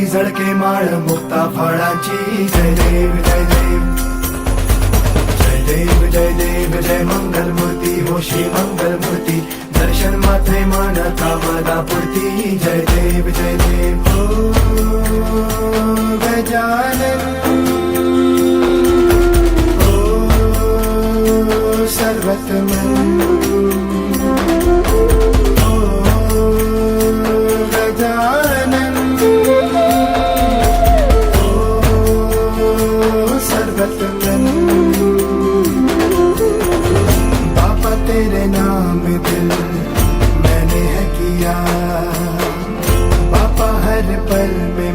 झळके माळ मुक्ता फळाची. जय देव जय देव जय देव जय देव जय मंगलमूर्ती हो श्री मंगलमूर्ती. दर्शन मात्रे मन कामना पूर्ती. जय देव जय देव हो गजानन हो सर्वतमन हो गजानन हो सर्वतमन. बाबा तेरे नाम दिल मैंने है किया. बाबा हर पल में